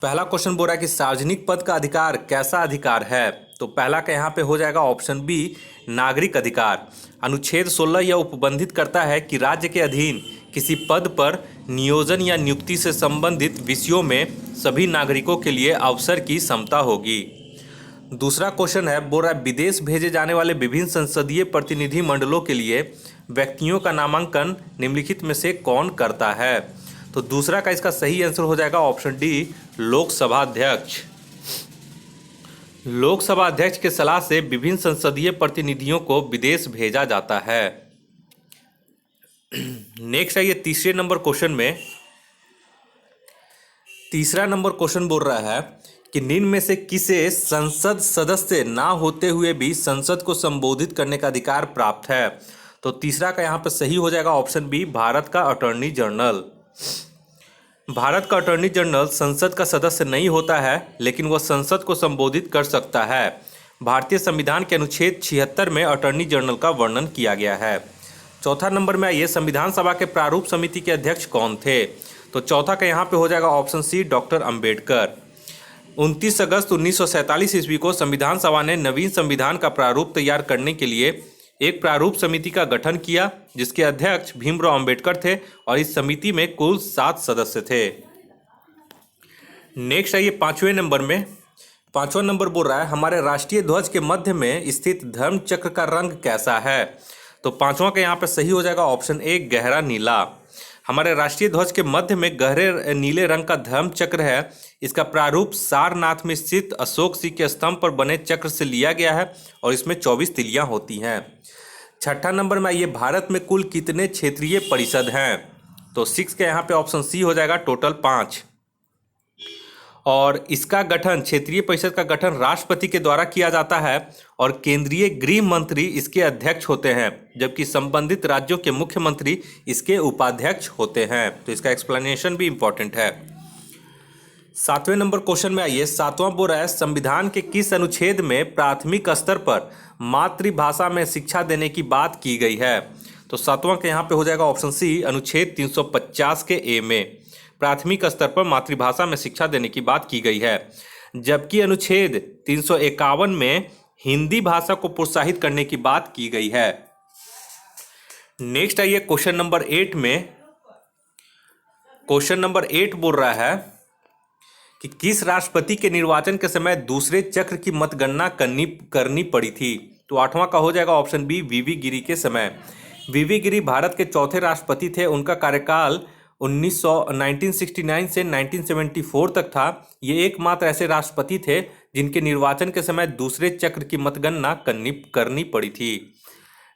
पहला क्वेश्चन बोल रहा है कि सार्वजनिक पद का अधिकार कैसा अधिकार है। तो पहला का यहाँ पे हो जाएगा ऑप्शन बी, नागरिक अधिकार। अनुच्छेद 16 यह उपबंधित करता है कि राज्य के अधीन किसी पद पर नियोजन या नियुक्ति से संबंधित विषयों में सभी नागरिकों के लिए अवसर की समता होगी। दूसरा क्वेश्चन है, बोल रहा है विदेश भेजे जाने वाले विभिन्न संसदीय प्रतिनिधि मंडलों के लिए व्यक्तियों का नामांकन निम्नलिखित में से कौन करता है। तो दूसरा का इसका सही आंसर हो जाएगा ऑप्शन डी, लोकसभा अध्यक्ष। लोकसभा अध्यक्ष के सलाह से विभिन्न संसदीय प्रतिनिधियों को विदेश भेजा जाता है। नेक्स्ट है ये तीसरे नंबर क्वेश्चन में, तीसरा नंबर क्वेश्चन बोल रहा है कि निम्न में से किसे संसद सदस्य ना होते हुए भी संसद को संबोधित करने का अधिकार प्राप्त है। तो तीसरा का यहाँ पे सही हो जाएगा ऑप्शन बी, भारत का अटॉर्नी जनरल। भारत का अटॉर्नी जनरल संसद का सदस्य नहीं होता है, लेकिन वह संसद को संबोधित कर सकता है। भारतीय संविधान के अनुच्छेद 76 में अटॉर्नी जनरल का वर्णन किया गया है। चौथा नंबर में आइए, संविधान सभा के प्रारूप समिति के अध्यक्ष कौन थे। तो चौथा का यहाँ पे हो जाएगा ऑप्शन सी, डॉक्टर अंबेडकर। 29 अगस्त 1947 ईस्वी को संविधान सभा ने नवीन संविधान का प्रारूप तैयार करने के लिए एक प्रारूप समिति का गठन किया, जिसके अध्यक्ष भीमराव अंबेडकर थे और इस समिति में कुल 7 सदस्य थे। नेक्स्ट है ये पांचवें नंबर में, पांचवा नंबर बोल रहा है हमारे राष्ट्रीय ध्वज के मध्य में स्थित धर्म चक्र का रंग कैसा है। तो पांचवा का यहाँ पे सही हो जाएगा ऑप्शन ए, गहरा नीला। हमारे राष्ट्रीय ध्वज के मध्य में गहरे नीले रंग का धर्म चक्र है। इसका प्रारूप सारनाथ में स्थित अशोक सिंह के स्तंभ पर बने चक्र से लिया गया है और इसमें 24 तिलियां होती हैं। छठा नंबर में आइए, भारत में कुल कितने क्षेत्रीय परिषद हैं। तो 6 का यहाँ पे ऑप्शन सी हो जाएगा, टोटल 5। और इसका गठन, क्षेत्रीय परिषद का गठन राष्ट्रपति के द्वारा किया जाता है और केंद्रीय गृह मंत्री इसके अध्यक्ष होते हैं, जबकि संबंधित राज्यों के मुख्यमंत्री इसके उपाध्यक्ष होते हैं। तो इसका एक्सप्लेनेशन भी इंपॉर्टेंट है। सातवें नंबर क्वेश्चन में आइए, सातवां बोल रहा है संविधान के किस अनुच्छेद में प्राथमिक स्तर पर मातृभाषा में शिक्षा देने की बात की गई है। तो सातवां के यहाँ पे हो जाएगा ऑप्शन सी, अनुच्छेद 350 के ए में प्राथमिक स्तर पर मातृभाषा में शिक्षा देने की बात की गई है, जबकि अनुच्छेद 351 में हिंदी भाषा को प्रोत्साहित करने की बात की गई है। नेक्स्ट आइए क्वेश्चन नंबर 8 में, क्वेश्चन नंबर 8 बोल रहा है कि किस राष्ट्रपति के निर्वाचन के समय दूसरे चक्र की मतगणना करनी पड़ी थी। तो आठवां का हो जाएगा ऑप्शन बी, वीवी गिरी के समय। वीवी गिरी भारत के चौथे राष्ट्रपति थे। उनका कार्यकाल 1969 से 1974 तक था। ये एकमात्र ऐसे राष्ट्रपति थे जिनके निर्वाचन के समय दूसरे चक्र की मतगणना करनी पड़ी थी।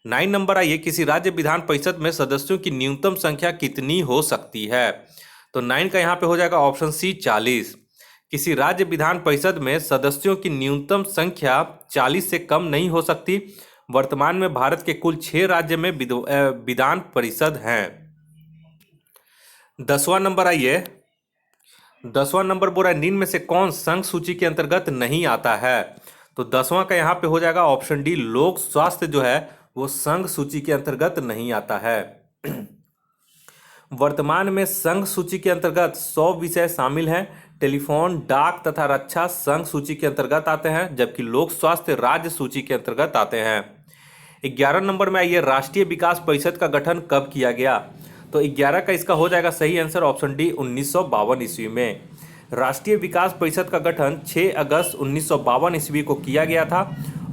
9 नंबर आइए, किसी राज्य विधान परिषद में सदस्यों की न्यूनतम संख्या कितनी हो सकती है। तो 9 का यहाँ पे हो जाएगा ऑप्शन सी, 40। किसी राज्य विधान परिषद में सदस्यों की न्यूनतम संख्या 40 से कम नहीं हो सकती। वर्तमान में भारत के कुल 6 राज्य में विधान परिषद हैं। 10वां नंबर आइए, 10वां नंबर बोल रहा है निम्न में से कौन संघ सूची के अंतर्गत नहीं आता है। तो 10वां का यहाँ पे हो जाएगा ऑप्शन डी, लोक स्वास्थ्य जो है वो संघ सूची के अंतर्गत नहीं आता है। वर्तमान में संघ सूची के अंतर्गत 100 विषय शामिल हैं। टेलीफोन, डाक तथा रक्षा संघ सूची के अंतर्गत आते हैं, जबकि लोक स्वास्थ्य राज्य सूची के अंतर्गत आते हैं। 11 नंबर में आइए, राष्ट्रीय विकास परिषद का गठन कब किया गया। तो 11 का इसका हो जाएगा सही आंसर ऑप्शन डी, 1952 ईस्वी में। राष्ट्रीय विकास परिषद का गठन 6 अगस्त 1952 ईस्वी को किया गया था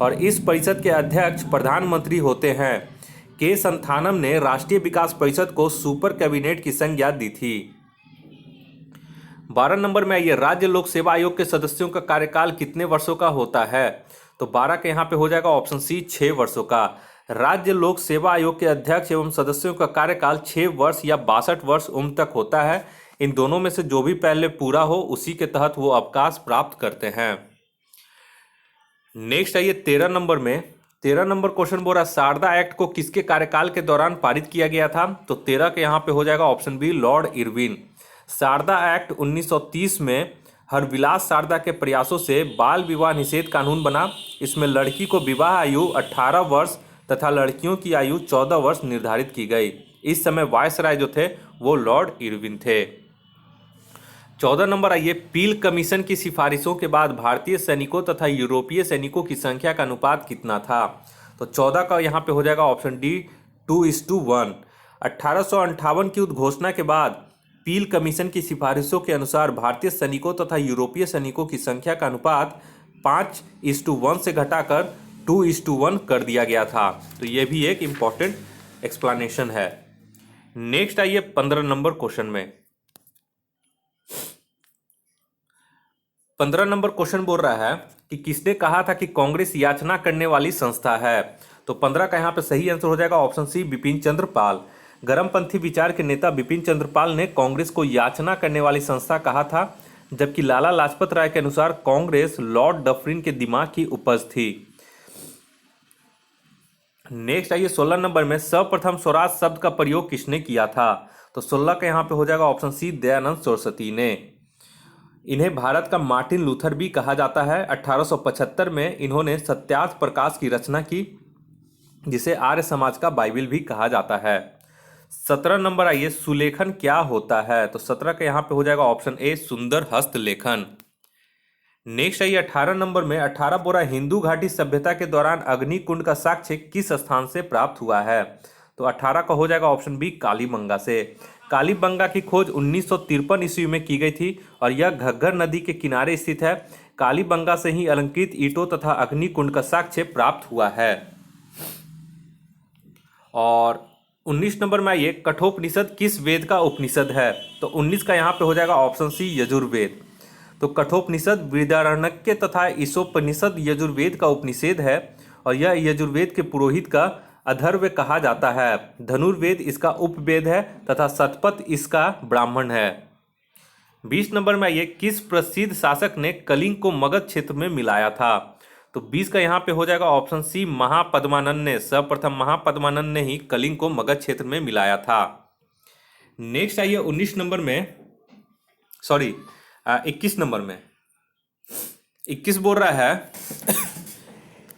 और इस परिषद के अध्यक्ष प्रधानमंत्री होते हैं। के संथानम ने राष्ट्रीय विकास परिषद को सुपर कैबिनेट की संज्ञा दी थी। 12 नंबर में आइए, राज्य लोक सेवा आयोग के सदस्यों का कार्यकाल कितने वर्षों का होता है। तो 12 के यहाँ पे हो जाएगा ऑप्शन सी, 6 वर्षों का। राज्य लोक सेवा आयोग के अध्यक्ष एवं सदस्यों का कार्यकाल 6 वर्ष या 62 वर्ष उम्र तक होता है। इन दोनों में से जो भी पहले पूरा हो उसी के तहत वो अवकाश प्राप्त करते हैं। नेक्स्ट आइए 13 नंबर में, 13 नंबर क्वेश्चन बोल रहा है शारदा एक्ट को किसके कार्यकाल के दौरान पारित किया गया था। तो 13 के यहाँ पे हो जाएगा option B, Lord Irwin. Sharda act 1930 में हरविलास शारदा के प्रयासों से बाल विवाह निषेध कानून बना। इसमें लड़की को विवाह आयु 18 वर्ष तथा लड़कियों की आयु 14 वर्ष निर्धारित की गई। इस समय वायसराय जो थे वो लॉर्ड इरविन थे। 14 नंबर आइए, पील कमीशन की सिफारिशों के बाद भारतीय सैनिकों तथा यूरोपीय सैनिकों की संख्या का अनुपात कितना था? तो 14 का यहाँ पे हो जाएगा ऑप्शन डी 2:1। 1858 की उद्घोषणा के बाद पील कमीशन की सिफारिशों के अनुसार भारतीय सैनिकों तथा यूरोपीय सैनिकों की संख्या का अनुपात 5:1 से घटाकर 2:1 कर दिया गया था। तो ये भी एक इम्पॉर्टेंट एक्सप्लेनेशन है। नेक्स्ट आइए 15 नंबर क्वेश्चन में। 15 नंबर क्वेश्चन बोल रहा है कि किसने कहा था कि कांग्रेस याचना करने वाली संस्था है? तो 15 का यहाँ पे सही आंसर हो जाएगा ऑप्शन सी, बिपिन चंद्र पाल। गर्मपंथी विचार के नेता बिपिन चंद्र पाल ने कांग्रेस को याचना करने वाली संस्था कहा था, जबकि लाला लाजपत राय के अनुसार कांग्रेस लॉर्ड डफरिन के दिमाग की उपज थी। नेक्स्ट आइए 16 नंबर में, सर्वप्रथम स्वराज शब्द का प्रयोग किसने किया था? तो 16 का यहाँ पे हो जाएगा ऑप्शन सी, दयानंद सरस्वती ने। इन्हें भारत का मार्टिन लूथर भी कहा जाता है। 1875 में इन्होंने सत्यार्थ प्रकाश की रचना की, जिसे आर्य समाज का बाइबिल भी कहा जाता है। 17 नंबर आइए, सुलेखन क्या होता है? तो 17 का यहाँ पे हो जाएगा ऑप्शन ए, सुंदर हस्तलेखन। नेक्स्ट आइए 18 नंबर में, 18 बोरा हिंदू घाटी सभ्यता के दौरान अग्निकुंड का साक्ष्य किस स्थान से प्राप्त हुआ है? तो 18 का हो जाएगा ऑप्शन बी, कालीबंगा से। कालीबंगा की खोज 1953 ईस्वी में की गई थी और यह घग्गर नदी के किनारे स्थित है। कालीबंगा से ही अलंकृत ईंटों तथा अग्निकुंड का साक्ष्य प्राप्त हुआ है। और 19 नंबर में आइए, कठोपनिषद किस वेद का उपनिषद है? तो 19 का यहाँ पे हो जाएगा ऑप्शन सी, यजुर्वेद। तो कठोपनिषद बृहदारण्यक तथा ईशोपनिषद यजुर्वेद का उपनिषद है और यह यजुर्वेद के पुरोहित का अथर्व कहा जाता है। धनुर्वेद इसका उपवेद है तथा शतपथ इसका ब्राह्मण है। 20 नंबर में आइए, किस प्रसिद्ध शासक ने कलिंग को मगध क्षेत्र में मिलाया था? तो 20 का यहाँ पे हो जाएगा ऑप्शन सी, महापद्मानंद ने। सर्वप्रथम महापद्मानंद ने ही कलिंग को मगध क्षेत्र में मिलाया था। नेक्स्ट आइए 19 नंबर में, सॉरी 21 नंबर में। 21 बोल रहा है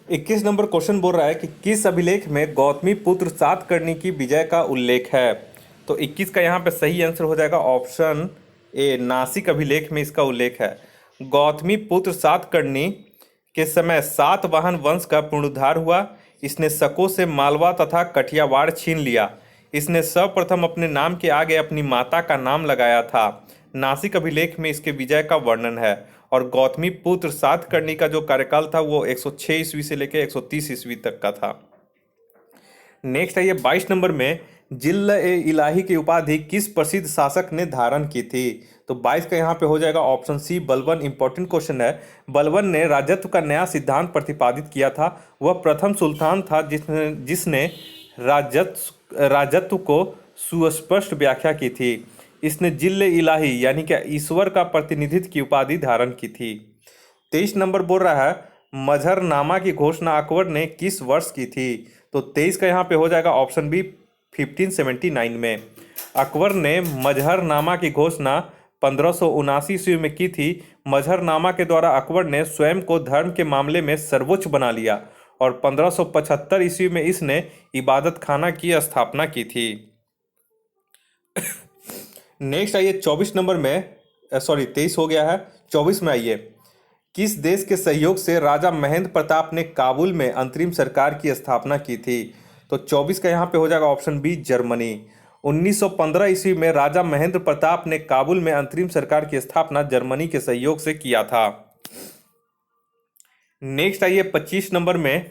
21 नंबर क्वेश्चन बोल रहा है कि किस अभिलेख में गौतमी पुत्र सातकर्णी की विजय का उल्लेख है? तो 21 का यहाँ पे सही आंसर हो जाएगा ऑप्शन ए, नासिक अभिलेख में इसका उल्लेख है। गौतमी पुत्र सातकर्णी के समय सातवाहन वंश का पुनरुद्धार हुआ। इसने शकों से मालवा तथा कठियावाड़ छीन लिया। इसने सर्वप्रथम अपने नाम के आगे अपनी माता का नाम लगाया था। नासिक अभिलेख में इसके विजय का वर्णन है और गौतमी पुत्र सातकर्णी का जो कार्यकाल था वो 106 ईस्वी से लेकर 130 ईस्वी तक का था। नेक्स्ट है ये 22 नंबर में, जिल्ल-ए-इलाही की उपाधि किस प्रसिद्ध शासक ने धारण की थी? तो 22 का यहाँ पे हो जाएगा option C, Balban. Important question है। बलबन ने राजत्व का नया सिद्धांत प्रतिपादित किया था। वह प्रथम सुल्तान था जिसने राजत्व को सुस्पष्ट व्याख्या की थी। इसने जिल्ल-ए-इलाही यानी कि ईश्वर का प्रतिनिधित्व की उपाधि धारण की थी। 23 नंबर बोल रहा है, मजहरनामा की घोषणा अकबर ने किस वर्ष की थी? तो 23 का यहाँ पे हो जाएगा ऑप्शन बी, 1579 में। अकबर ने मजहरनामा की घोषणा 1579 ईस्वी में की थी। मजहरनामा के द्वारा अकबर ने स्वयं को धर्म के मामले में सर्वोच्च बना लिया और 1575 ईस्वी में इसने इबादत खाना की स्थापना की थी। नेक्स्ट आइए 24 नंबर में, सॉरी 23 हो गया है, 24 में आइए, किस देश के सहयोग से राजा महेंद्र प्रताप ने काबुल में अंतरिम सरकार की स्थापना की थी? तो 24 का यहाँ पे हो जाएगा ऑप्शन बी, जर्मनी। 1915 ईस्वी में राजा महेंद्र प्रताप ने काबुल में अंतरिम सरकार की स्थापना जर्मनी के सहयोग से किया था। नेक्स्ट आइए 25 नंबर में,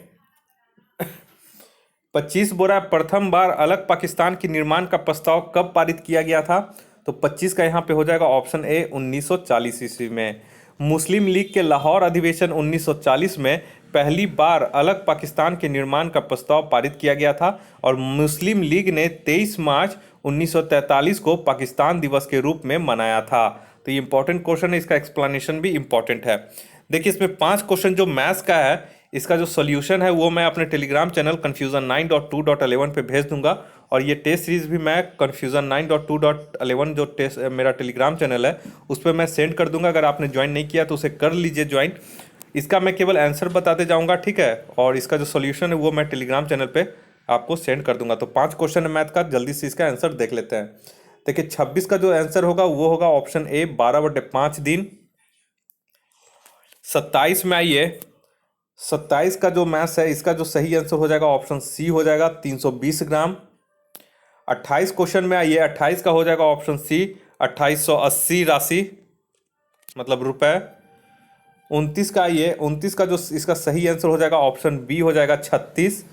25 बोरा प्रथम बार अलग पाकिस्तान के निर्माण का प्रस्ताव कब पारित किया गया था? तो 25 का यहाँ पे हो जाएगा ऑप्शन ए, 1940 ईस्वी में। मुस्लिम लीग के लाहौर अधिवेशन 1940 में पहली बार अलग पाकिस्तान के निर्माण का प्रस्ताव पारित किया गया था और मुस्लिम लीग ने 23 मार्च 1943 को पाकिस्तान दिवस के रूप में मनाया था। तो ये इंपॉर्टेंट क्वेश्चन है, इसका एक्सप्लेनेशन भी इंपॉर्टेंट है। देखिए इसमें 5 क्वेश्चन जो मैथ्स का है, इसका जो सॉल्यूशन है वो मैं अपने टेलीग्राम चैनल confusion9.2.11 पे भेज दूंगा और ये टेस्ट सीरीज भी मैं confusion9.2.11 जो टेस्ट मेरा टेलीग्राम चैनल है उस पर मैं सेंड कर दूंगा। अगर आपने ज्वाइन नहीं किया तो उसे कर लीजिए ज्वाइन। इसका मैं केवल आंसर बताते जाऊंगा, ठीक है, और इसका जो सॉल्यूशन है वो मैं टेलीग्राम चैनल पे आपको सेंड कर दूंगा। तो 5 क्वेश्चन है मैथ का, जल्दी से इसका आंसर देख लेते हैं। देखिए 26 का जो आंसर होगा वो होगा ऑप्शन ए 12/5 दिन। 27 में आइए, 27 का जो मैथ्स है इसका जो सही आंसर हो जाएगा ऑप्शन सी हो जाएगा 320 ग्राम। 28 क्वेश्चन में आइए, 28 का हो जाएगा ऑप्शन सी 2880 राशि, मतलब रुपए। 29 का आइए, 29 का जो इसका सही आंसर हो जाएगा ऑप्शन बी हो जाएगा 36।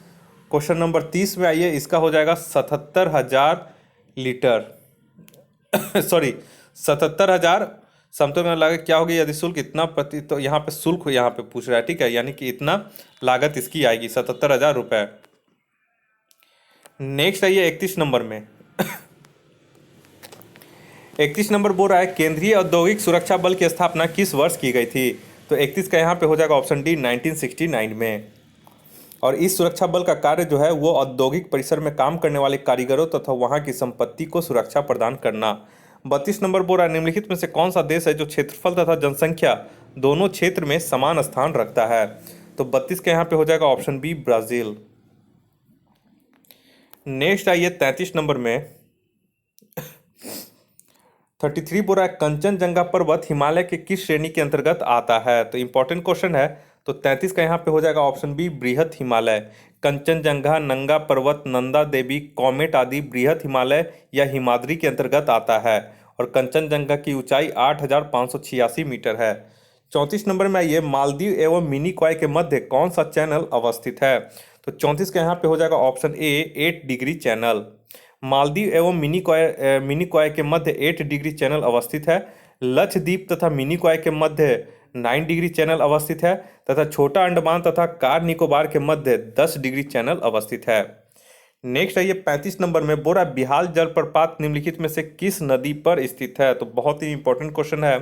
क्वेश्चन नंबर 30 में आइए, इसका हो जाएगा 77,000 लीटर सॉरी 77,000 समतुल्य में लागत क्या होगी यदि शुल्क इतना प्रति, तो यहाँ पे शुल्क यहाँ पे पूछ रहा है, ठीक है, यानी कि इतना लागत इसकी आएगी 77,000 रुपये। नेक्स्ट आइए 31 नंबर में 31 नंबर बोल रहा है केंद्रीय औद्योगिक सुरक्षा बल की स्थापना किस वर्ष की गई थी? तो 31 का यहाँ पे हो जाएगा ऑप्शन डी 1969 में। और इस सुरक्षा बल का कार्य जो है वो औद्योगिक परिसर में काम करने वाले कारीगरों तथा वहां की संपत्ति को सुरक्षा प्रदान करना। 32 नंबर बोल रहा है निम्नलिखित में से कौन सा देश है जो क्षेत्रफल तथा जनसंख्या दोनों क्षेत्र में समान स्थान रखता है? तो 32 के यहाँ पे हो जाएगा ऑप्शन बी ब्राजील। नेक्स्ट आइए 33 नंबर में 33 बोल रहा है कंचनजंगा पर्वत हिमालय के किस श्रेणी के अंतर्गत आता है? तो इंपॉर्टेंट क्वेश्चन है। तो 33 का यहाँ पे हो जाएगा ऑप्शन बी बृहत हिमालय। कंचनजंगा, नंगा पर्वत, नंदा देवी, कॉमेट आदि बृहत हिमालय या हिमाद्री के अंतर्गत आता है और कंचनजंगा की ऊंचाई 8,586 मीटर है। 34 नंबर में आइए मालदीव एवं मिनीकॉय के मध्य कौन सा चैनल अवस्थित है? तो 34 का यहाँ पे हो जाएगा option A 8 degree channel. Maldives एवं मिनीकॉय के मध्य 8 डिग्री चैनल अवस्थित है। लक्षद्वीप तथा मिनीकॉय के मध्य 9 डिग्री चैनल अवस्थित है तथा छोटा अंडमान तथा कार निकोबार के मध्य 10 डिग्री चैनल अवस्थित है। नेक्स्ट आइए 35 नंबर में बोरा बिहाल जलप्रपात निम्नलिखित में से किस नदी पर स्थित है? तो बहुत ही इंपॉर्टेंट क्वेश्चन है।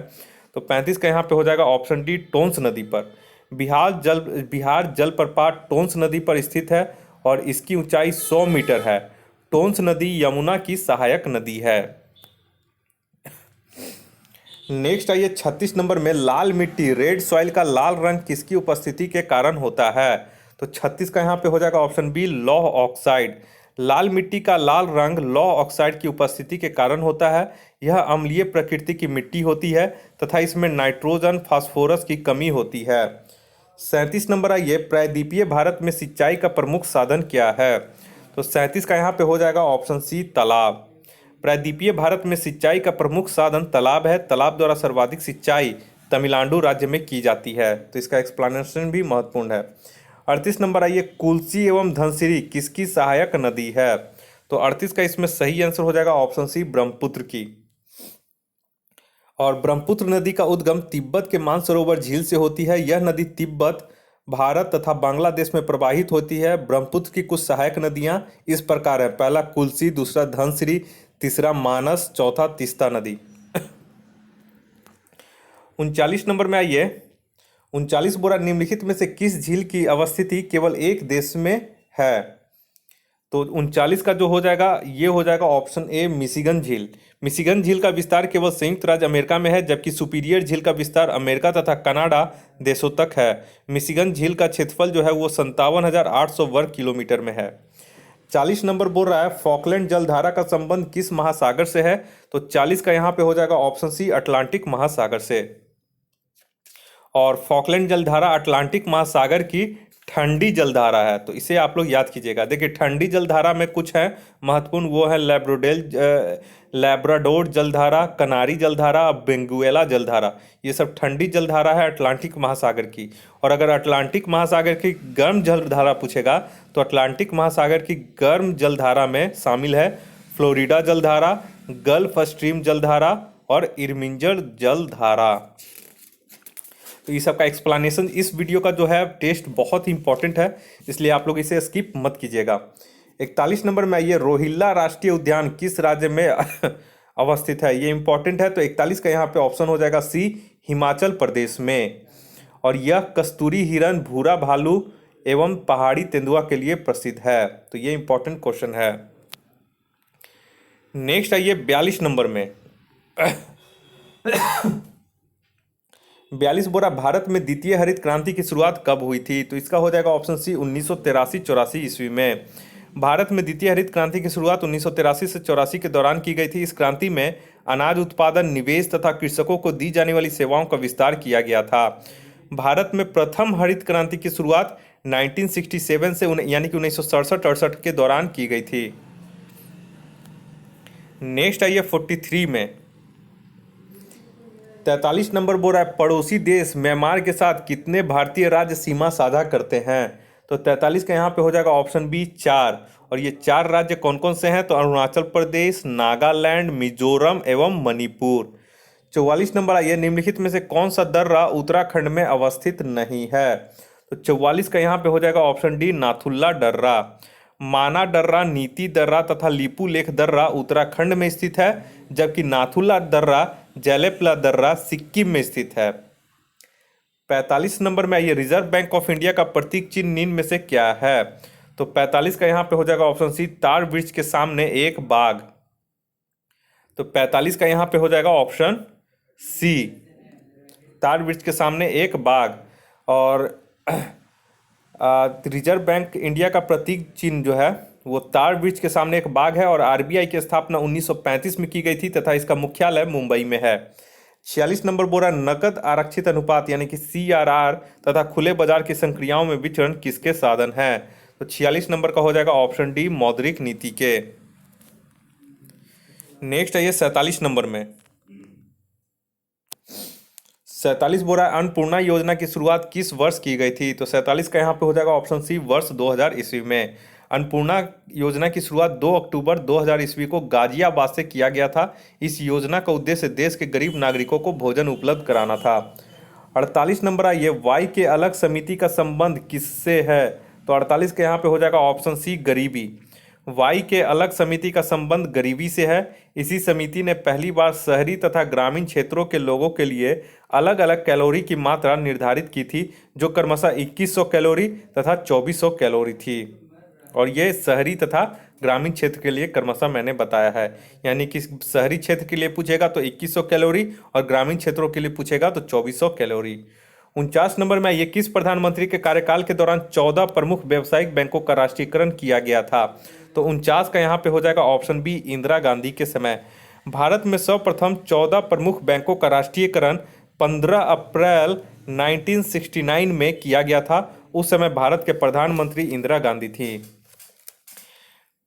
तो 35 का यहाँ पे हो जाएगा ऑप्शन डी टोंस नदी पर। बिहार जलप्रपात टोंस नदी पर स्थित है और इसकी ऊंचाई 100 मीटर है। टोंस नदी यमुना की सहायक नदी है। नेक्स्ट आइए 36 नंबर में लाल मिट्टी रेड सॉइल का लाल रंग किसकी उपस्थिति के कारण होता है? तो 36 का यहाँ पे हो जाएगा ऑप्शन बी लौह ऑक्साइड। लाल मिट्टी का लाल रंग लौह ऑक्साइड की उपस्थिति के कारण होता है। यह अम्लीय प्रकृति की मिट्टी होती है तथा इसमें नाइट्रोजन फास्फोरस की कमी होती है। 37 नंबर आइए प्रायद्वीपीय भारत में सिंचाई का प्रमुख साधन क्या है? तो 37 का यहाँ पे हो जाएगा ऑप्शन सी तालाब। प्रायद्वीपीय भारत में सिंचाई का प्रमुख साधन तालाब है। तालाब द्वारा सर्वाधिक सिंचाई तमिलनाडु राज्य में की जाती है, तो इसका एक्सप्लेनेशन भी महत्वपूर्ण है। 38 नंबर आइए कोसी एवं धनसिरी किसकी सहायक नदी है? तो 38 का इसमें सही आंसर हो जाएगा ऑप्शन सी ब्रह्मपुत्र की। और ब्रह्मपुत्र नदी का उद्गम तिब्बत के मानसरोवर झील से होती है। यह नदी तिब्बत, भारत तथा बांग्लादेश में प्रवाहित होती है। ब्रह्मपुत्र की कुछ सहायक नदियां इस प्रकार है, पहला कुल्सी, दूसरा धनसिरी, तीसरा मानस, चौथा तीस्ता नदी। 39 नंबर में आइए 39 बोरा निम्नलिखित में से किस झील की अवस्थिति केवल एक देश में है? तो 39 का जो हो जाएगा ये हो जाएगा ऑप्शन ए मिशिगन झील। मिशिगन झील का विस्तार केवल संयुक्त राज्य अमेरिका में है, जबकि सुपीरियर झील का विस्तार अमेरिका तथा कनाडा देशों तक है। मिशिगन झील का क्षेत्रफल जो है वो 57,800 वर्ग किलोमीटर में है। 40 नंबर बोल रहा है फॉकलैंड जलधारा का संबंध किस महासागर से है? तो 40 का यहाँ पे हो जाएगा ऑप्शन सी अटलांटिक महासागर से। और फॉकलैंड जलधारा अटलांटिक महासागर की ठंडी जलधारा है, तो इसे आप लोग याद कीजिएगा। देखिए ठंडी जलधारा में कुछ है महत्वपूर्ण, वो है लैब्राडोर जलधारा, कनारी जलधारा, बेंगुएला जलधारा। ये सब ठंडी जलधारा है अटलांटिक महासागर की। और अगर अटलांटिक महासागर की गर्म जलधारा पूछेगा तो अटलांटिक महासागर की गर्म जलधारा में शामिल है फ्लोरिडा जलधारा, गल्फ स्ट्रीम जलधारा और इरमिंजर जलधारा। तो इस सब का एक्सप्लेनेशन इस वीडियो का जो है टेस्ट बहुत ही इंपॉर्टेंट है, इसलिए आप लोग इसे स्किप मत कीजिएगा। 41 नंबर में आइए रोहिल्ला राष्ट्रीय उद्यान किस राज्य में अवस्थित है? ये इंपॉर्टेंट है। तो 41 का यहाँ पे ऑप्शन हो जाएगा सी हिमाचल प्रदेश में। और यह कस्तूरी हिरन, भूरा भालू एवं पहाड़ी तेंदुआ के लिए प्रसिद्ध है, तो ये इंपॉर्टेंट क्वेश्चन है। नेक्स्ट आइए 42 नंबर में 42 बोरा भारत में द्वितीय हरित क्रांति की शुरुआत कब हुई थी? तो इसका हो जाएगा ऑप्शन सी 1983-84 ईस्वी में। भारत में द्वितीय हरित क्रांति की शुरुआत 1983 से 84 के दौरान की गई थी। इस क्रांति में अनाज उत्पादन, निवेश तथा कृषकों को दी जाने वाली सेवाओं का विस्तार किया गया था। भारत में प्रथम हरित क्रांति की शुरुआत 1967 से यानी कि 1967-68 के दौरान की गई थी। नेक्स्ट आइए 43 में 43 नंबर बोल रहा है, पड़ोसी देश म्यांमार के साथ कितने भारतीय राज्य सीमा साझा करते हैं? तो 43 का यहाँ पे हो जाएगा ऑप्शन बी 4। और ये 4 राज्य कौन कौन से हैं? तो अरुणाचल प्रदेश, नागालैंड, मिजोरम एवं मणिपुर। 44 नंबर आइए, निम्नलिखित में से कौन सा दर्रा उत्तराखंड में अवस्थित नहीं है? तो 44 का यहाँ पे हो जाएगा ऑप्शन डी नाथुला दर्रा। माना दर्रा, नीति दर्रा तथा लिपू लेख दर्रा उत्तराखंड में स्थित है, जबकि नाथुला दर्रा, जैलेपला दर्रा सिक्किम में स्थित है। 45 नंबर में आइए, रिजर्व बैंक ऑफ इंडिया का प्रतीक चिन्ह निम्न में से क्या है? तो 45 का यहाँ पे हो जाएगा ऑप्शन सी, ताड़ वृक्ष के सामने एक बाघ। तो 45 का यहाँ पे हो जाएगा ऑप्शन सी, ताड़ वृक्ष के सामने एक बाघ। और रिजर्व बैंक इंडिया का प्रतीक चिन्ह जो है वो ताड़ वृक्ष के सामने एक बाघ है और आरबीआई की स्थापना 1935 में की गई थी तथा इसका मुख्यालय मुंबई में है। 46 नंबर बोल रहा है, नकद आरक्षित अनुपात यानी कि सीआरआर तथा खुले बाजार की संक्रियाओं में विचरण किसके साधन हैं? तो 46 नंबर का हो जाएगा ऑप्शन डी मौद्रिक नीति के। नेक्स्ट आइए 47 नंबर में 47 बोल रहा है, अन्नपूर्णा योजना की शुरुआत किस वर्ष की गई थी? तो 47 का यहाँ पे हो जाएगा ऑप्शन सी, वर्ष 2000 ईस्वी में। अन्नपूर्णा योजना की शुरुआत 2 अक्टूबर 2000 ईस्वी को गाजियाबाद से किया गया था। इस योजना का उद्देश्य देश के गरीब नागरिकों को भोजन उपलब्ध कराना था। 48 नंबर आइए, वाई के अलग समिति का संबंध किससे है? तो 48 के यहाँ पे हो जाएगा ऑप्शन सी, गरीबी। वाई के अलग समिति का संबंध गरीबी से है। इसी समिति ने पहली बार शहरी तथा ग्रामीण क्षेत्रों के लोगों के लिए अलग अलग कैलोरी की मात्रा निर्धारित की थी, जो क्रमशः 2100 कैलोरी तथा 2400 कैलोरी थी। और ये शहरी तथा ग्रामीण क्षेत्र के लिए क्रमशः मैंने बताया है, यानी कि शहरी क्षेत्र के लिए पूछेगा तो 2100 कैलोरी और ग्रामीण क्षेत्रों के लिए पूछेगा तो 2400 कैलोरी। 49 नंबर में ये किस प्रधानमंत्री के कार्यकाल के दौरान 14 प्रमुख व्यावसायिक बैंकों का राष्ट्रीयकरण किया गया था? तो 49 का यहाँ पे हो जाएगा ऑप्शन बी, इंदिरा गांधी के समय। भारत में सर्वप्रथम 14 प्रमुख बैंकों का राष्ट्रीयकरण 15 अप्रैल 1969 में किया गया था। उस समय भारत के प्रधानमंत्री इंदिरा गांधी थी।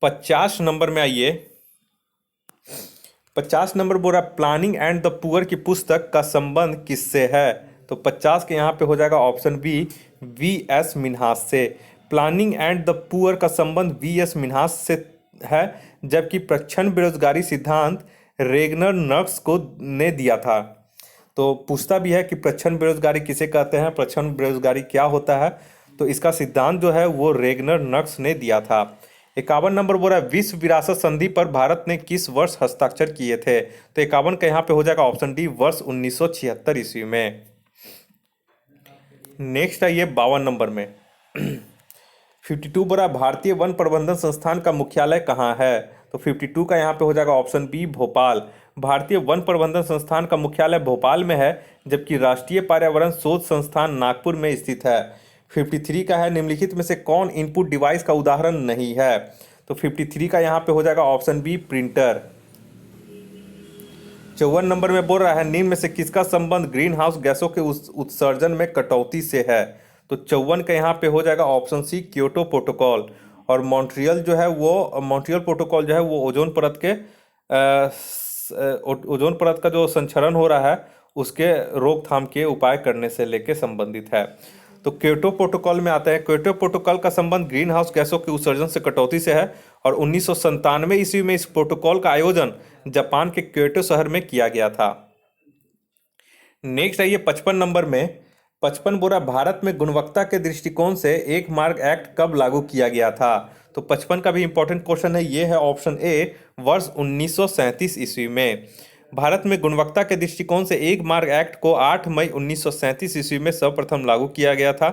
50 नंबर में आइए, 50 नंबर बोल रहा है, प्लानिंग एंड द पुअर की पुस्तक का संबंध किससे है? तो 50 के यहाँ पे हो जाएगा ऑप्शन बी, वी.एस. मिन्हास से। प्लानिंग एंड द पुअर का संबंध वी.एस. मिन्हास से है, जबकि प्रच्छन्न बेरोजगारी सिद्धांत रेगनर नक्स को ने दिया था। तो पूछता भी है कि प्रच्छन्न बेरोजगारी किसे कहते हैं, प्रच्छन्न बेरोजगारी क्या होता है? तो इसका सिद्धांत जो है वो रेगनर नक्स ने दिया था। 51 नंबर बोल रहा है, विश्व विरासत संधि पर भारत ने किस वर्ष हस्ताक्षर किए थे? तो 51 का यहाँ पे हो जाएगा ऑप्शन डी, वर्ष 1976 ईस्वी में। नेक्स्ट आइए 52 नंबर में 52 बोल रहा है, भारतीय वन प्रबंधन संस्थान का मुख्यालय कहाँ है? तो 52 का यहाँ पे हो जाएगा ऑप्शन बी, भोपाल। भारतीय वन प्रबंधन संस्थान का मुख्यालय भोपाल में है, जबकि राष्ट्रीय पर्यावरण शोध संस्थान नागपुर में स्थित है। 53 का है, निम्नलिखित में से कौन इनपुट डिवाइस का उदाहरण नहीं है? तो 53 का यहाँ पे हो जाएगा ऑप्शन बी, प्रिंटर। 54 नंबर में बोल रहा है, निम्न में से किसका संबंध ग्रीन हाउस गैसों के उत्सर्जन में कटौती से है? तो 54 का यहाँ पे हो जाएगा ऑप्शन सी, क्योटो प्रोटोकॉल। और मॉन्ट्रियल प्रोटोकॉल जो है वो ओजोन परत का जो संक्षरण हो रहा है उसके रोकथाम के उपाय करने से लेके संबंधित है। तो क्योटो प्रोटोकॉल में आता है, क्योटो प्रोटोकॉल का संबंध ग्रीन हाउस गैसों के उत्सर्जन से कटौती से है और 1997 ईस्वी में इस प्रोटोकॉल का आयोजन जापान के क्योटो शहर में किया गया था। नेक्स्ट आइए 55 नंबर में 55 बोरा, भारत में गुणवत्ता के दृष्टिकोण से एक मार्ग एक्ट कब लागू किया गया था? तो 55 का भी इंपॉर्टेंट क्वेश्चन है, ये है ऑप्शन ए, वर्ष 1937 ईस्वी में। भारत में गुणवत्ता के दृष्टिकोण से एक मार्ग एक्ट को 8 मई 1937 ईस्वी में सर्वप्रथम लागू किया गया था।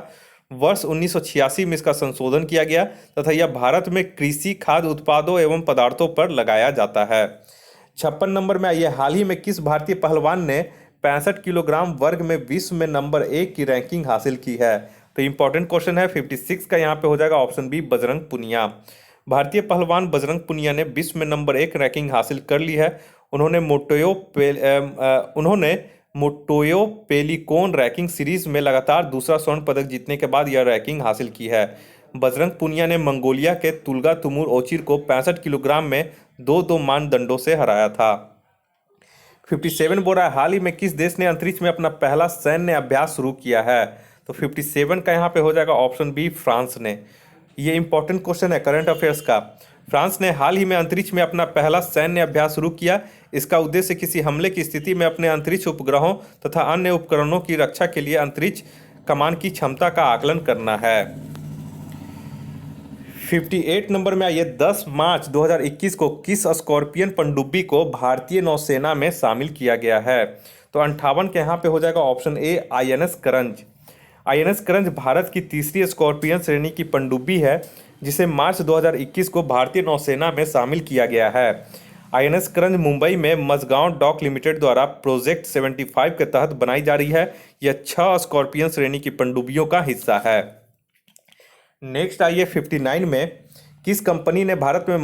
वर्ष 1986 में इसका संशोधन किया गया तथा यह भारत में कृषि, खाद्य उत्पादों एवं पदार्थों पर लगाया जाता है। 56 नंबर में आइए, हाल ही में किस भारतीय पहलवान ने 65 किलोग्राम वर्ग में विश्व में नंबर 1 की रैंकिंग हासिल की है? तो इंपॉर्टेंट क्वेश्चन है। 56 का यहाँ पे हो जाएगा ऑप्शन बी, बजरंग पुनिया। भारतीय पहलवान बजरंग पुनिया ने विश्व में नंबर 1 रैंकिंग हासिल कर ली है। उन्होंने मोटोयो पेलिकोन रैंकिंग सीरीज में लगातार दूसरा स्वर्ण पदक जीतने के बाद यह रैंकिंग हासिल की है। बजरंग पुनिया ने मंगोलिया के तुल्गा तुमुर ओचिर को 65 किलोग्राम में 2-2 मानदंडों से हराया था। 57 बोल रहा है, हाल ही में किस देश ने अंतरिक्ष में अपना पहला सैन्य अभ्यास शुरू किया है? तो 57 का यहाँ पे हो जाएगा ऑप्शन बी, फ्रांस ने। ये इंपॉर्टेंट क्वेश्चन है करंट अफेयर्स का। फ्रांस ने हाल ही में अंतरिक्ष में अपना पहला सैन्य अभ्यास शुरू किया। इसका उद्देश्य किसी हमले की स्थिति में अपने अंतरिक्ष उपग्रहों तथा अन्य उपकरणों की रक्षा के लिए अंतरिक्ष कमान की क्षमता का आकलन करना है। 58 नंबर में आइए, 10 मार्च 2021 को किस स्कॉर्पियन पनडुब्बी को भारतीय नौसेना में शामिल किया गया है? तो 58 के यहाँ पे हो जाएगा option A, INS Karanj. INS करंज भारत की तीसरी स्कॉर्पियन श्रेणी की पनडुब्बी है जिसे मार्च 2021 को भारतीय नौसेना में शामिल किया गया है। INS करंज मुंबई में मझगांव डॉक लिमिटेड द्वारा प्रोजेक्ट 75 के तहत बनाई जा रही है। यह 6 स्कॉर्पियन श्रेणी की पनडुब्बियों का हिस्सा है। नेक्स्ट आइए 59 में, किस कंपनी ने भारत में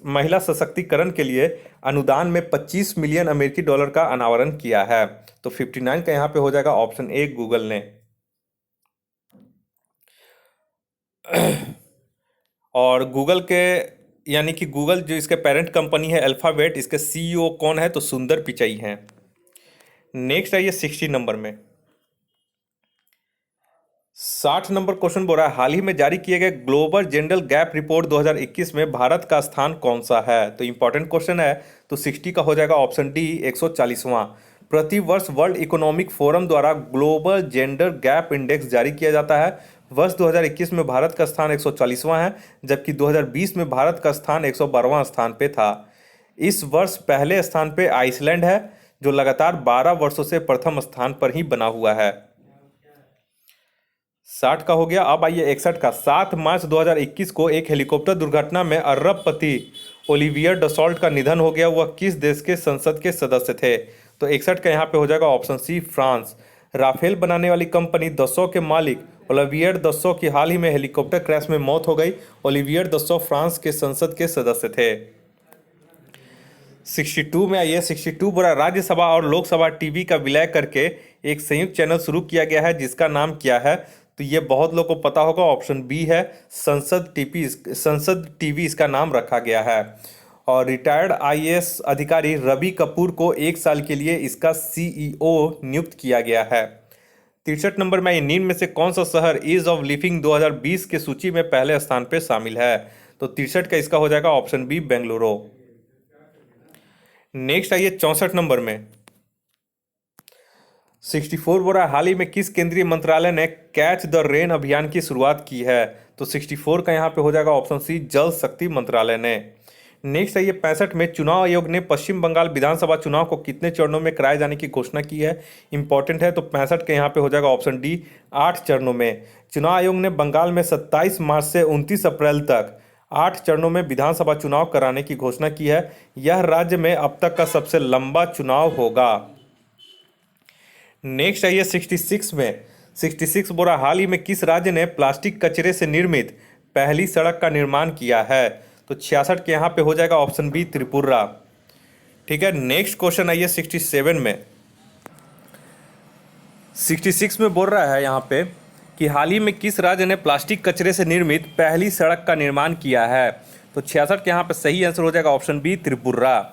महिला सशक्तिकरण के लिए अनुदान में 25 मिलियन अमेरिकी डॉलर का अनावरण किया है? तो 59 का यहाँ पे हो जाएगा ऑप्शन ए, गूगल ने। और गूगल के यानी कि गूगल जो इसके पेरेंट कंपनी है अल्फाबेट, इसके CEO कौन है? तो सुंदर पिचई हैं। नेक्स्ट आइए 60 नंबर में, 60 नंबर क्वेश्चन बोल रहा है, हाल ही में जारी किए गए ग्लोबल जेंडर गैप रिपोर्ट 2021 में भारत का स्थान कौन सा है? तो इंपॉर्टेंट क्वेश्चन है। तो 60 का हो जाएगा ऑप्शन डी, 140वां। प्रति वर्ष वर्ल्ड इकोनॉमिक फोरम द्वारा ग्लोबल जेंडर गैप इंडेक्स जारी किया जाता है। वर्ष 2021 में भारत का स्थान 140वां है, जबकि 2020 में भारत का स्थान 112वां स्थान पे था। इस वर्ष पहले स्थान पे आइसलैंड है, जो लगातार 12 वर्षों से प्रथम स्थान पर ही बना हुआ है। 60 का हो गया। अब आइए 61 का, 7 मार्च 2021 को एक हेलीकॉप्टर दुर्घटना में अरबपति ओलिवियर डसॉल्ट का निधन हो गया। वह किस देश के संसद के सदस्य थे? तो 61 का यहाँ पे हो जाएगा ऑप्शन सी, फ्रांस। राफेल बनाने वाली कंपनी दसॉ के मालिक ओलिवियर दसॉ की हाल ही में हेलीकॉप्टर क्रैश में मौत हो गई। ओलिवियर दसॉ फ्रांस के संसद के सदस्य थे। 62 में आइए, 62 बुरा, राज्यसभा और लोकसभा टीवी का विलय करके एक संयुक्त चैनल शुरू किया गया है जिसका नाम क्या है? तो ये बहुत लोगों को पता होगा, ऑप्शन बी है, संसद टीवी इसका नाम रखा गया है। और रिटायर्ड IAS अधिकारी रवि कपूर को 1 साल के लिए इसका CEO नियुक्त किया गया है। 63 नंबर में, निम्न में से कौन सा शहर ईज ऑफ लिविंग 2020 के सूची में पहले स्थान पे शामिल है? तो 63 का इसका हो जाएगा ऑप्शन बी, बेंगलुरु। नेक्स्ट आइए 64 नंबर में, 64 बोल रहा है, हाल ही में किस केंद्रीय मंत्रालय ने कैच द रेन अभियान की शुरुआत की है? तो 64 का यहाँ पे हो जाएगा ऑप्शन सी, जल शक्ति मंत्रालय ने। नेक्स्ट आइए 65 में, चुनाव आयोग ने पश्चिम बंगाल विधानसभा चुनाव को कितने चरणों में कराए जाने की घोषणा की है? इंपॉर्टेंट है। तो 65 के यहाँ पे हो जाएगा ऑप्शन डी, 8 चरणों में। चुनाव आयोग ने बंगाल में 27 मार्च से 29 अप्रैल तक 8 चरणों में विधानसभा चुनाव कराने की घोषणा की है। यह राज्य में अब तक का सबसे लंबा चुनाव होगा। नेक्स्ट आइए 66 में, 66 बोरा, हाल ही में किस राज्य ने प्लास्टिक कचरे से निर्मित पहली सड़क का निर्माण किया है? तो 66 के यहाँ पे हो जाएगा ऑप्शन बी, त्रिपुरा। ठीक है। नेक्स्ट क्वेश्चन आइए 67 में, 66 में बोल रहा है यहाँ पे कि हाल ही में किस राज्य ने प्लास्टिक कचरे से निर्मित पहली सड़क का निर्माण किया है? तो 66 के यहाँ पे सही आंसर हो जाएगा ऑप्शन बी, त्रिपुरा।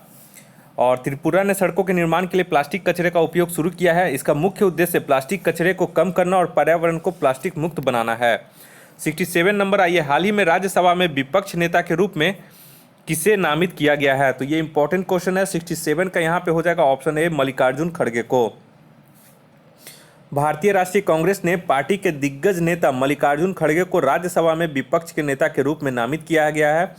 और त्रिपुरा ने सड़कों के निर्माण के लिए प्लास्टिक कचरे का उपयोग शुरू किया है। इसका मुख्य उद्देश्य प्लास्टिक कचरे को कम करना और पर्यावरण को प्लास्टिक मुक्त बनाना है। 67 नंबर आइए, हाल ही में राज्यसभा में विपक्ष नेता के रूप में किसे नामित किया गया है? तो ये इंपॉर्टेंट क्वेश्चन है। 67 का यहाँ पे हो जाएगा ऑप्शन ए, मल्लिकार्जुन खड़गे को। भारतीय राष्ट्रीय कांग्रेस ने पार्टी के दिग्गज नेता मल्लिकार्जुन खड़गे को राज्यसभा में विपक्ष के नेता के रूप में नामित किया गया है।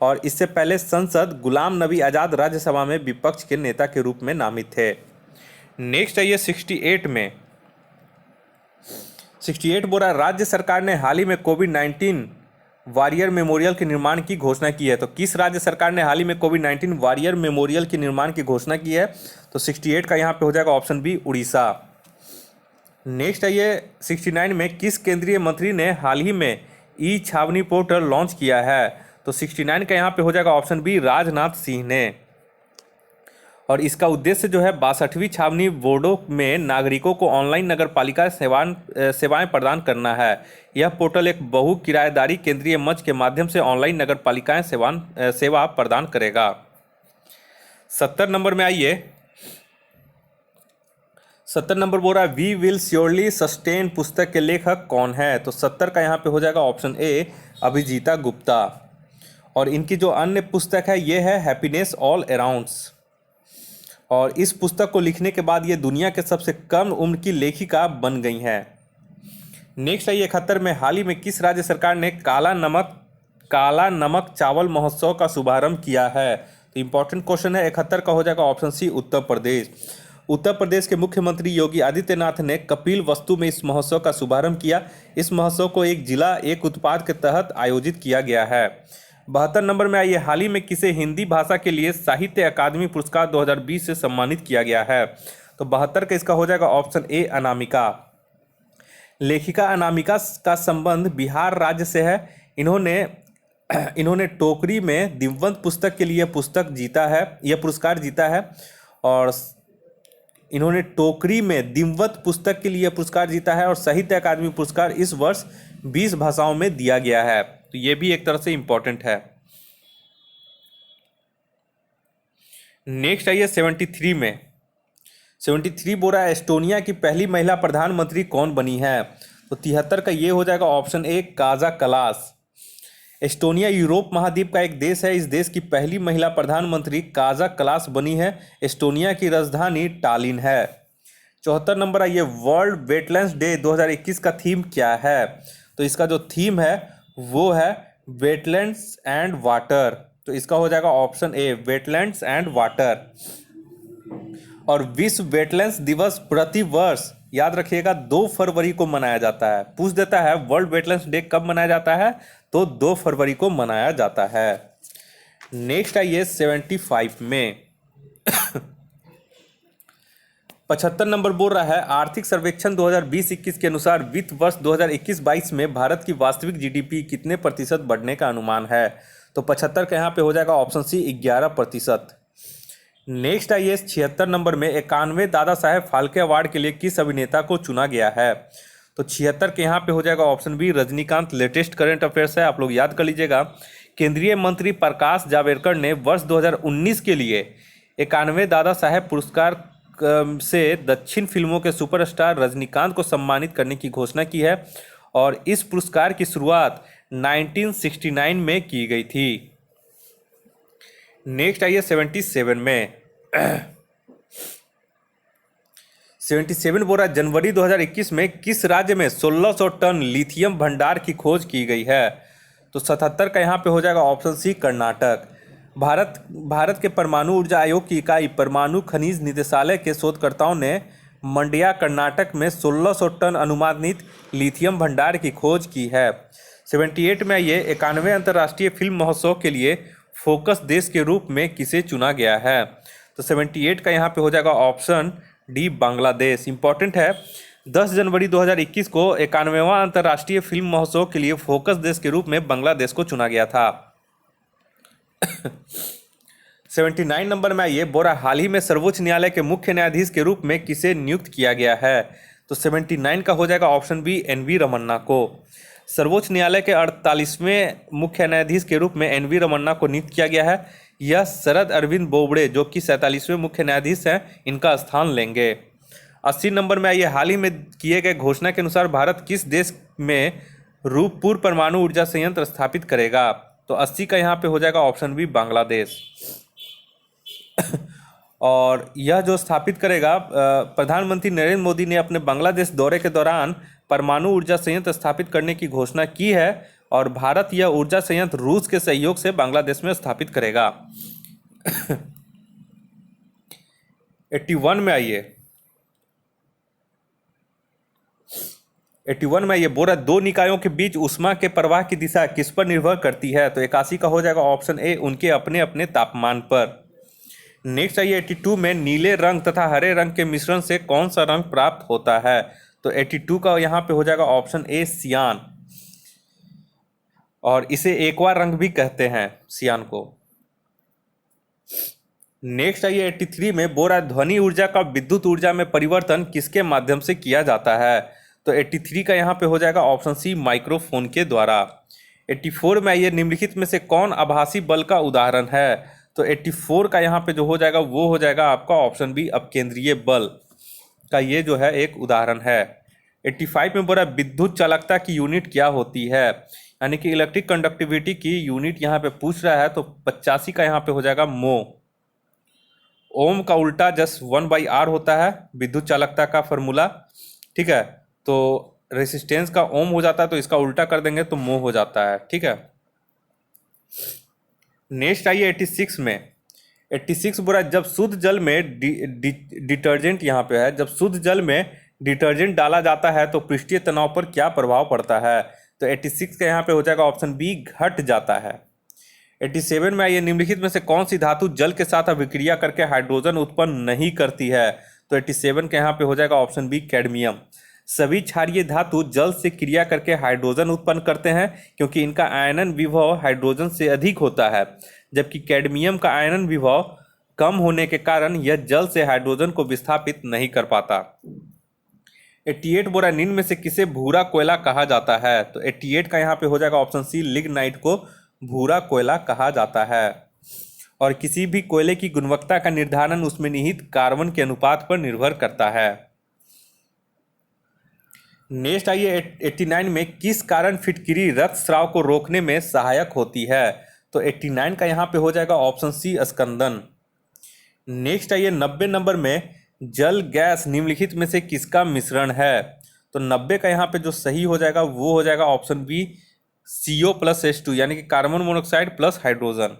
और इससे पहले संसद गुलाम नबी आज़ाद राज्यसभा में विपक्ष के नेता के रूप में नामित थे। नेक्स्ट आइए 68 में, 68 बोरा, राज्य सरकार ने हाल ही में कोविड-19 वॉरियर मेमोरियल के निर्माण की घोषणा की है। तो किस राज्य सरकार ने हाल ही में कोविड-19 वॉरियर मेमोरियल के निर्माण की घोषणा की है? तो 68 का यहाँ पे हो जाएगा ऑप्शन बी, उड़ीसा। नेक्स्ट आइए 69 में, किस केंद्रीय मंत्री ने हाल ही में ई छावनी पोर्टल लॉन्च किया है? तो 69 का यहाँ पे हो जाएगा ऑप्शन बी राजनाथ सिंह ने। और इसका उद्देश्य जो है 62वीं छावनी बोर्डों में नागरिकों को ऑनलाइन नगर पालिका सेवाएं प्रदान करना है। यह पोर्टल एक बहु किराएदारी केंद्रीय मंच के माध्यम से ऑनलाइन नगर पालिकाएं सेवा प्रदान करेगा। 70 नंबर में आइए। 70 नंबर बोल रहा है वी विल श्योरली सस्टेन पुस्तक के लेखक कौन है? तो 70 का यहाँ पे हो जाएगा ऑप्शन ए अभिजीता गुप्ता। और इनकी जो अन्य पुस्तक है ये है हैप्पीनेस ऑल अराउंड्स। और इस पुस्तक को लिखने के बाद ये दुनिया के सबसे कम उम्र की लेखिका बन गई हैं। नेक्स्ट है 71 में हाल ही में किस राज्य सरकार ने काला नमक चावल महोत्सव का शुभारंभ किया है? तो इंपॉर्टेंट क्वेश्चन है। 71 का हो जाएगा ऑप्शन सी उत्तर प्रदेश। उत्तर प्रदेश के मुख्यमंत्री योगी आदित्यनाथ ने कपिल वस्तु में इस महोत्सव का शुभारंभ किया। इस महोत्सव को एक जिला एक उत्पाद के तहत आयोजित किया गया है। 72 नंबर में आइए हाल ही में किसे हिंदी भाषा के लिए साहित्य अकादमी पुरस्कार 2020 से सम्मानित किया गया है? तो 72 का इसका हो जाएगा ऑप्शन ए अनामिका। लेखिका अनामिका का संबंध बिहार राज्य से है। इन्होंने टोकरी में दिव्यंत पुस्तक के लिए पुरस्कार जीता है। और इन्होंने टोकरी में दिव्यंत पुस्तक के लिए पुरस्कार जीता है। और साहित्य अकादमी पुरस्कार इस वर्ष 20 भाषाओं में दिया गया है। तो ये भी एक तरह से इंपॉर्टेंट है। नेक्स्ट आइए 73 में। 73 बोल रहा है एस्टोनिया की पहली महिला प्रधानमंत्री कौन बनी है? तो 73 का ये हो जाएगा option A Kaja Kallas. Estonia Europe महाद्वीप का एक देश है। इस देश की पहली महिला प्रधानमंत्री काजा कलास बनी है। एस्टोनिया की राजधानी टालिन है। 74 नंबर आइए वर्ल्ड वेटलैंड्स डे 2021 का थीम क्या है? तो इसका जो थीम है वो है वेटलैंड्स एंड वाटर। तो इसका हो जाएगा option A wetlands and water. और विश्व वेटलैंड्स दिवस प्रति वर्ष याद रखिएगा 2 फरवरी को मनाया जाता है। पूछ देता है वर्ल्ड वेटलैंड्स डे कब मनाया जाता है? तो 2 फरवरी को मनाया जाता है। नेक्स्ट आइए 75 में। 75 नंबर बोल रहा है आर्थिक सर्वेक्षण 2020-21 के अनुसार वित्त वर्ष 2021-22 में भारत की वास्तविक जीडीपी कितने प्रतिशत बढ़ने का अनुमान है? तो 75 का यहाँ पे हो जाएगा ऑप्शन सी 11%। नेक्स्ट आइए 76 नंबर में 91 दादा साहेब फाल्के अवार्ड के लिए किस अभिनेता को चुना गया है? तो 76 के यहाँ पे हो जाएगा option B Rajinikanth. Latest current affairs है, आप लोग याद कर लीजिएगा। केंद्रीय मंत्री प्रकाश जावड़ेकर ने वर्ष 2019 के लिए 91 दादा साहेब पुरस्कार से दक्षिण फिल्मों के सुपरस्टार रजनीकांत को सम्मानित करने की घोषणा की है। और इस पुरस्कार की शुरुआत 1969 में की गई थी। नेक्स्ट आइए 77 में। 77 बोल रहा है जनवरी 2021 में किस राज्य में 1600 टन लिथियम भंडार की खोज की गई है? तो 77 का यहाँ पे हो जाएगा ऑप्शन सी कर्नाटक। भारत के परमाणु ऊर्जा आयोग की इकाई परमाणु खनिज निदेशालय के शोधकर्ताओं ने मंड्या कर्नाटक में 1600 टन अनुमानित लिथियम भंडार की खोज की है। 78 में ये 91 अंतर्राष्ट्रीय फिल्म महोत्सव के लिए फोकस देश के रूप में किसे चुना गया है? तो 78 का यहाँ पे हो जाएगा ऑप्शन डी बांग्लादेश। इंपॉर्टेंट है 10 जनवरी 2021 को 91वां अंतर्राष्ट्रीय फिल्म महोत्सव के लिए फोकस देश के रूप में बांग्लादेश को चुना गया था। 79 नंबर में आइए बोरा हाल ही में सर्वोच्च न्यायालय के मुख्य न्यायाधीश के रूप में किसे नियुक्त किया गया है? तो 79 का हो जाएगा ऑप्शन बी एन.वी. रमन्ना को। सर्वोच्च न्यायालय के 48वें मुख्य न्यायाधीश के रूप में एन.वी. रमन्ना को नियुक्त किया गया है। यह शरद अरविंद बोबड़े जो कि 47वें मुख्य न्यायाधीश हैं इनका स्थान लेंगे। 80 नंबर में आइए हाल ही में किए गए घोषणा के अनुसार भारत किस देश में रूपपुर परमाणु ऊर्जा संयंत्र स्थापित करेगा? तो 80 का यहाँ पे हो जाएगा ऑप्शन बी बांग्लादेश। और यह जो स्थापित करेगा प्रधानमंत्री नरेंद्र मोदी ने अपने बांग्लादेश दौरे के दौरान परमाणु ऊर्जा संयंत्र स्थापित करने की घोषणा की है। और भारत यह ऊर्जा संयंत्र रूस के सहयोग से बांग्लादेश में स्थापित करेगा। 81 में आइए। 81 में ये बोरा दो निकायों के बीच ऊष्मा के प्रवाह की दिशा किस पर निर्भर करती है? तो 81 का हो जाएगा ऑप्शन ए उनके अपने अपने तापमान पर। नेक्स्ट आइए 82 में नीले रंग तथा हरे रंग के मिश्रण से कौन सा रंग प्राप्त होता है? तो 82 का यहाँ पे हो जाएगा ऑप्शन ए सियान। और इसे एक्वा रंग भी कहते हैं सियान को। नेक्स्ट आइए 83 में बोल रहा है ध्वनि ऊर्जा का विद्युत ऊर्जा में परिवर्तन किसके माध्यम से किया जाता है। तो 83 का यहाँ पे हो जाएगा ऑप्शन सी माइक्रोफोन के द्वारा। 84 में आइए निम्नलिखित में से कौन आभासी बल का उदाहरण है। तो 84 का यहाँ पे जो हो जाएगा वो हो जाएगा आपका ऑप्शन बी अपकेंद्रीय बल का ये जो है एक उदाहरण है। 85 में बोला विद्युत चालकता की यूनिट क्या होती है, यानी कि इलेक्ट्रिक कंडक्टिविटी की यूनिट यहाँ पे पूछ रहा है। तो 85 का यहाँ पे हो जाएगा मो। ओम का उल्टा जस्ट 1/r होता है विद्युत चालकता का फॉर्मूला, ठीक है। तो रेसिस्टेंस का ओम हो जाता है तो इसका उल्टा कर देंगे तो मो हो जाता है, ठीक है। नेक्स्ट आइए 86 में। 86 बोला जब शुद्ध जल में डिटर्जेंट यहाँ पे है, जब शुद्ध जल में डिटर्जेंट डाला जाता है तो पृष्ठीय तनाव पर क्या प्रभाव पड़ता है। तो 86 का यहाँ पे हो जाएगा ऑप्शन बी घट जाता है। 87 में आइए निम्नलिखित में से कौन सी धातु जल के साथ अभिक्रिया करके हाइड्रोजन उत्पन्न नहीं करती है। तो 87 के यहाँ पे हो जाएगा ऑप्शन बी कैडमियम। सभी क्षारीय धातु जल से क्रिया करके हाइड्रोजन उत्पन्न करते हैं क्योंकि इनका आयनन विभव हाइड्रोजन से अधिक होता है, जबकि कैडमियम का आयनन विभव कम होने के कारण यह जल से हाइड्रोजन को विस्थापित नहीं कर पाता। 88 बोरा निम्न में से किसे भूरा कोयला कहा जाता है। तो 88 का यहाँ पे हो जाएगा ऑप्शन सी लिग्नाइट को भूरा कोयला कहा जाता है। और किसी भी कोयले की गुणवत्ता का निर्धारण उसमें निहित कार्बन के अनुपात पर निर्भर करता है। नेक्स्ट आइए 89 में किस कारण फिटकिरी रक्तस्राव को रोकने में सहायक होती है। तो 89 का यहाँ पे हो जाएगा ऑप्शन सी स्कंदन। नेक्स्ट आइए 90 नंबर में जल गैस निम्नलिखित में से किसका मिश्रण है। तो 90 का यहाँ पे जो सही हो जाएगा वो हो जाएगा ऑप्शन बी CO+H2 यानी कि carbon monoxide plus hydrogen.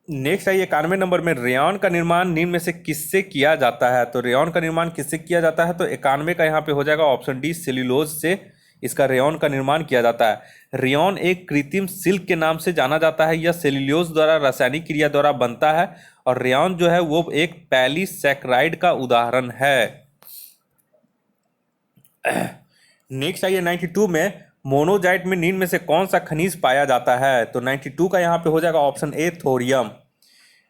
Next आइए 91 नंबर में रेयॉन का निर्माण निम्न में से किससे किया जाता है। तो रेयॉन का निर्माण किससे किया जाता है। तो 91 का यहाँ पे हो जाएगा ऑप्शन डी सेल्यूलोज से इसका रेयॉन का निर्माण किया जाता है। रेयॉन एक कृत्रिम सिल्क के नाम से जाना जाता है। यह सेल्यूलोज द्वारा रासायनिक क्रिया द्वारा बनता है और रेयॉन जो है वो एक पॉलीसैकेराइड का उदाहरण है। नेक्स्ट आइए 92 में मोनोजाइट में निम्न में से कौन सा खनिज पाया जाता है। तो 92 का यहाँ पे हो जाएगा ऑप्शन ए थोरियम।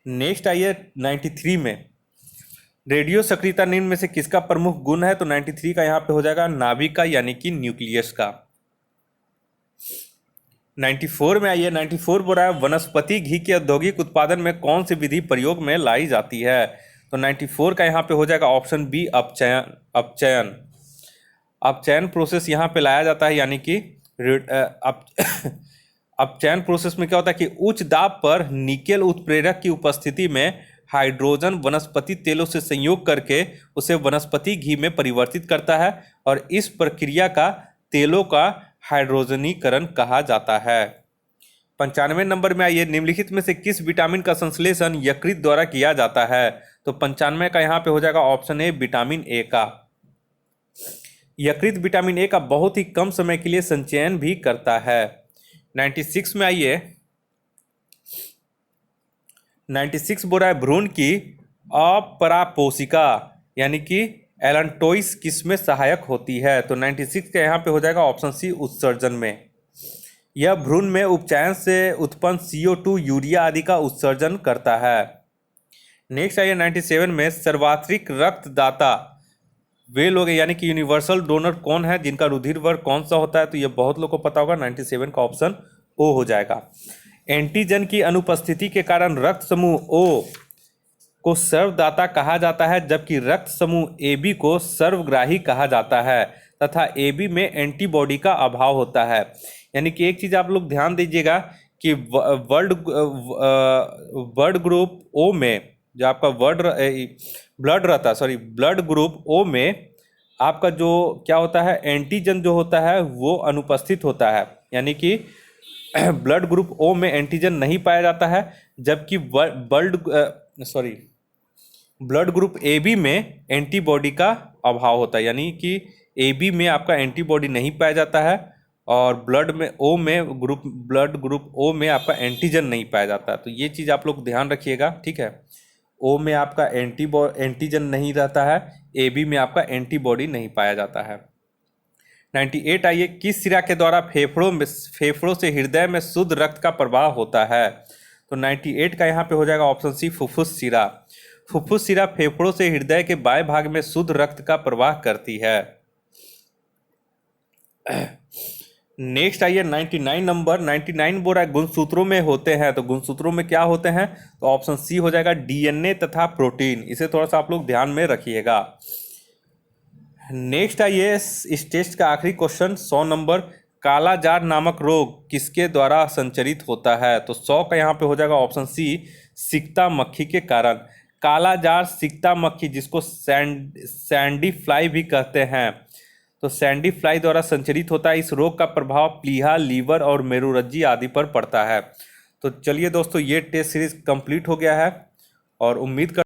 नेक्स्ट आइए 93 में रेडियो सक्रियता निम्न में से किसका प्रमुख गुण है। तो 93 का यहाँ पे हो जाएगा नाभिक का यानी कि न्यूक्लियस का। 94 में आइए 94 बोल रहा है वनस्पति घी के औद्योगिक उत्पादन में कौन सी विधि प्रयोग में लाई जाती है। तो 94 का यहाँ पे हो जाएगा ऑप्शन बी अपचयन। अपचयन प्रोसेस यहाँ पे लाया जाता है, यानी कि अपचयन प्रोसेस में क्या होता है कि उच्च दाब पर निकेल उत्प्रेरक की उपस्थिति में हाइड्रोजन वनस्पति तेलों से संयोग करके उसे वनस्पति घी में परिवर्तित करता है और इस प्रक्रिया का तेलों का हाइड्रोजनीकरण कहा जाता है। 95 नंबर में आइए निम्नलिखित में से किस विटामिन का संश्लेषण यकृत द्वारा किया जाता है। तो 95 का यहाँ पे हो जाएगा ऑप्शन ए विटामिन ए का। यकृत विटामिन ए का बहुत ही कम समय के लिए संचयन भी करता है। 96 में आइए 96 बोल रहा है भ्रूण की अपरापोषिका यानी कि एलैंटोइस किसमें सहायक होती है। तो 96 का यहाँ पे हो जाएगा ऑप्शन सी उत्सर्जन में। यह भ्रूण में उपचयन से उत्पन्न CO2 यूरिया आदि का उत्सर्जन करता है। नेक्स्ट आइए 97 में सर्वाधिक रक्तदाता वे लोग यानी कि यूनिवर्सल डोनर कौन है जिनका रुधिर वर्ग कौन सा होता है। तो ये बहुत लोग को पता होगा, 97 का ऑप्शन ओ हो जाएगा। एंटीजन की अनुपस्थिति के कारण रक्त समूह ओ को सर्वदाता कहा जाता है, जबकि रक्त समूह AB को सर्वग्राही कहा जाता है तथा AB में एंटीबॉडी का अभाव होता है। यानी कि एक चीज़ आप लोग ध्यान दीजिएगा कि ब्लड ग्रुप ओ में जो आपका ब्लड ग्रुप ओ में आपका जो क्या होता है एंटीजन जो होता है वो अनुपस्थित होता है, यानी कि ब्लड ग्रुप ओ में एंटीजन नहीं पाया जाता है, जबकि ब्लड ग्रुप AB में एंटीबॉडी का अभाव होता है, यानी कि AB में आपका एंटीबॉडी नहीं पाया जाता है और ब्लड ग्रुप ओ में आपका एंटीजन नहीं पाया जाता है। तो ये चीज़ आप लोग ध्यान रखिएगा, ठीक है। ओ में आपका एंटीजन नहीं रहता है, AB में आपका एंटीबॉडी नहीं पाया जाता है। 98 आइए, किस शिरा के द्वारा फेफड़ों से हृदय में शुद्ध रक्त का प्रवाह होता है? तो 98 का यहाँ पे हो जाएगा ऑप्शन सी, फुफ्फुस शिरा। फुफ्फुस शिरा फेफड़ों से हृदय के बाएं भाग में शुद्ध रक्त का प्रवाह करती है। नेक्स्ट आइए 99 नंबर। 99 बोल रहा है गुणसूत्रों में होते हैं, तो गुणसूत्रों में क्या होते हैं? तो ऑप्शन सी हो जाएगा डीएनए तथा प्रोटीन। इसे थोड़ा सा आप लोग ध्यान में रखिएगा। नेक्स्ट आइए इस टेस्ट का आखिरी क्वेश्चन 100 नंबर। काला जार नामक रोग किसके द्वारा संचरित होता है? तो 100 का यहाँ पे हो जाएगा ऑप्शन सी, सिकता मक्खी के कारण। काला जार सिकता मक्खी, जिसको सैंडी फ्लाई भी कहते हैं, तो सैंडी फ्लाई द्वारा संचरित होता है। इस रोग का प्रभाव प्लीहा, लीवर और मेरुरज्जी आदि पर पड़ता है। तो चलिए दोस्तों, ये टेस्ट सीरीज कंप्लीट हो गया है और उम्मीद कर